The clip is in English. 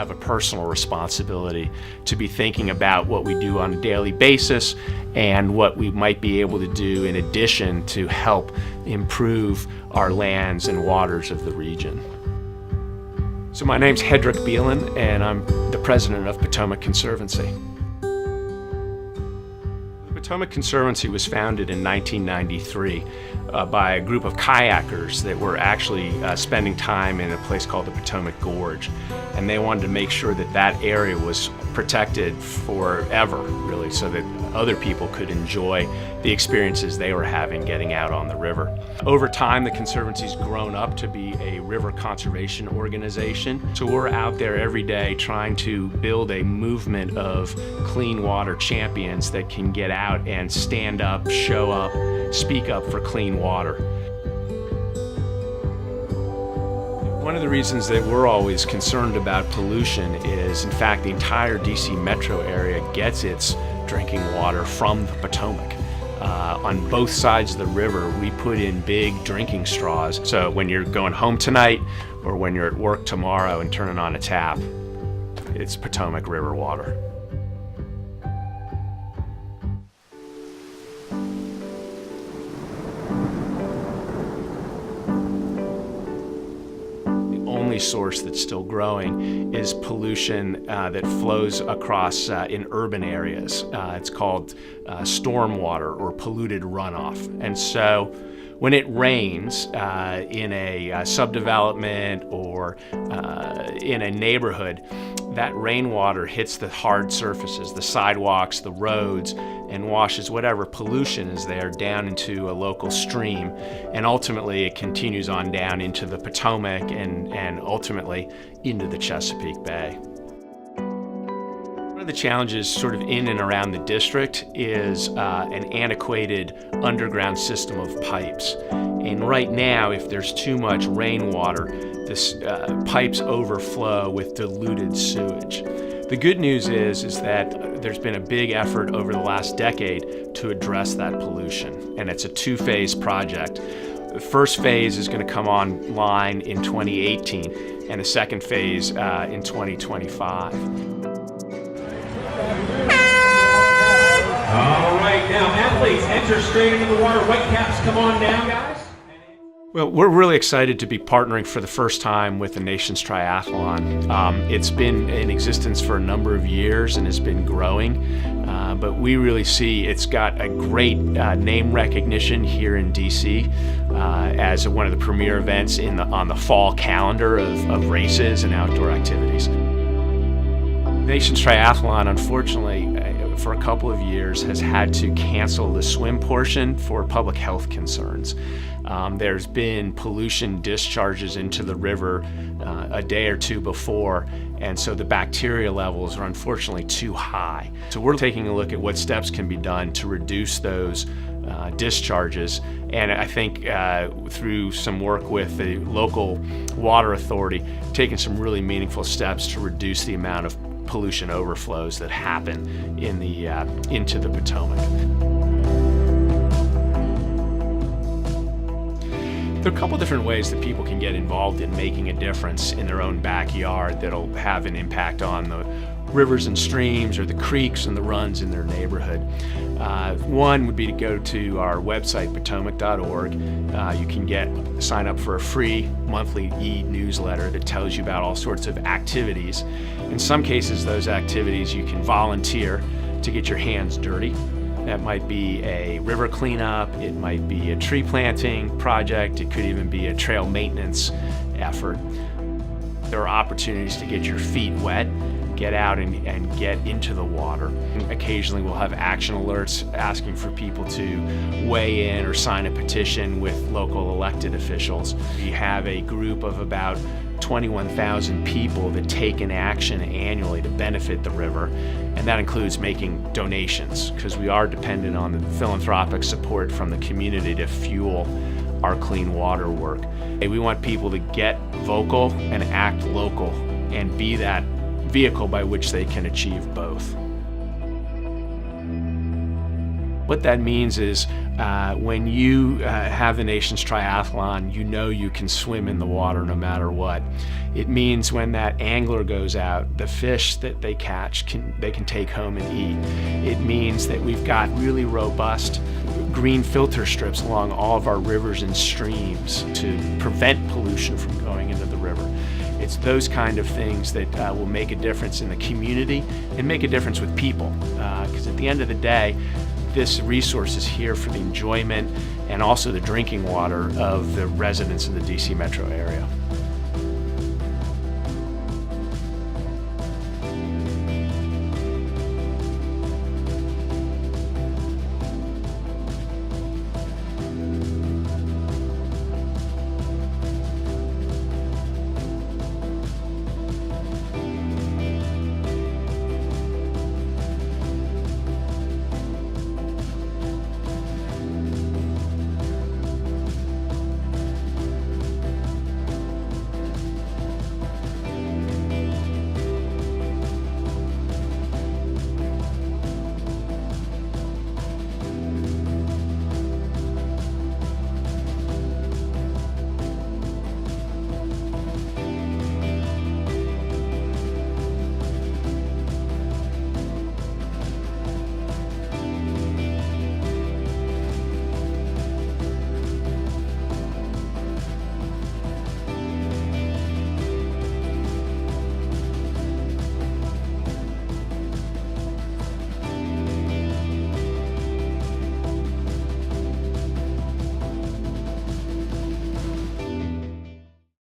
have a personal responsibility to be thinking about what we do on a daily basis and what we might be able to do in addition to help improve our lands and waters of the region. So my name's Hedrick Beelan, and I'm the president of Potomac Conservancy. Potomac Conservancy was founded in 1993 by a group of kayakers that were actually spending time in a place called the Potomac Gorge. And they wanted to make sure that that area was protected forever, really, so that other people could enjoy the experiences they were having getting out on the river. Over time, the Conservancy's grown up to be a river conservation organization. So we're out there every day trying to build a movement of clean water champions that can get out and stand up, show up, speak up for clean water. One of the reasons that we're always concerned about pollution is, in fact, the entire DC metro area gets its drinking water from the Potomac. On both sides of the river, we put in big drinking straws. So when you're going home tonight or when you're at work tomorrow and turning on a tap, it's Potomac River water. Source that's still growing is pollution that flows across in urban areas. It's called stormwater or polluted runoff. And so when it rains in a subdevelopment or in a neighborhood, that rainwater hits the hard surfaces, the sidewalks, the roads, and washes whatever pollution is there down into a local stream. And ultimately it continues on down into the Potomac and ultimately into the Chesapeake Bay. One of the challenges sort of in and around the district is an antiquated underground system of pipes. And right now, if there's too much rainwater, this pipes overflow with diluted sewage. The good news is that there's been a big effort over the last decade to address that pollution, and it's a two-phase project. The first phase is going to come online in 2018, and the second phase in 2025. All right, now athletes enter straight into the water. White caps, come on down, guys. Well, we're really excited to be partnering for the first time with the Nations Triathlon. It's been in existence for a number of years and has been growing, but we really see it's got a great name recognition here in DC as one of the premier events on the fall calendar of races and outdoor activities. Nations Triathlon, unfortunately, for a couple of years has had to cancel the swim portion for public health concerns. There's been pollution discharges into the river a day or two before, and so the bacteria levels are unfortunately too high. So we're taking a look at what steps can be done to reduce those discharges, and I think through some work with the local water authority, taking some really meaningful steps to reduce the amount of pollution overflows that happen in the into the Potomac. There are a couple different ways that people can get involved in making a difference in their own backyard that'll have an impact on the rivers and streams or the creeks and the runs in their neighborhood. One would be to go to our website, potomac.org. You can sign up for a free monthly e-newsletter that tells you about all sorts of activities. In some cases, those activities you can volunteer to get your hands dirty. That might be a river cleanup, it might be a tree planting project, it could even be a trail maintenance effort. There are opportunities to get your feet wet, get out and get into the water. Occasionally we'll have action alerts asking for people to weigh in or sign a petition with local elected officials. We have a group of about 21,000 people that take an action annually to benefit the river, and that includes making donations because we are dependent on the philanthropic support from the community to fuel our clean water work. We want people to get vocal and act local and be that vehicle by which they can achieve both. What that means is when you have the Nations Triathlon, you know you can swim in the water no matter what. It means when that angler goes out, the fish that they catch, they can take home and eat. It means that we've got really robust green filter strips along all of our rivers and streams to prevent pollution from going into the river. It's those kind of things that will make a difference in the community and make a difference with people. Because at the end of the day, this resource is here for the enjoyment and also the drinking water of the residents of the DC metro area.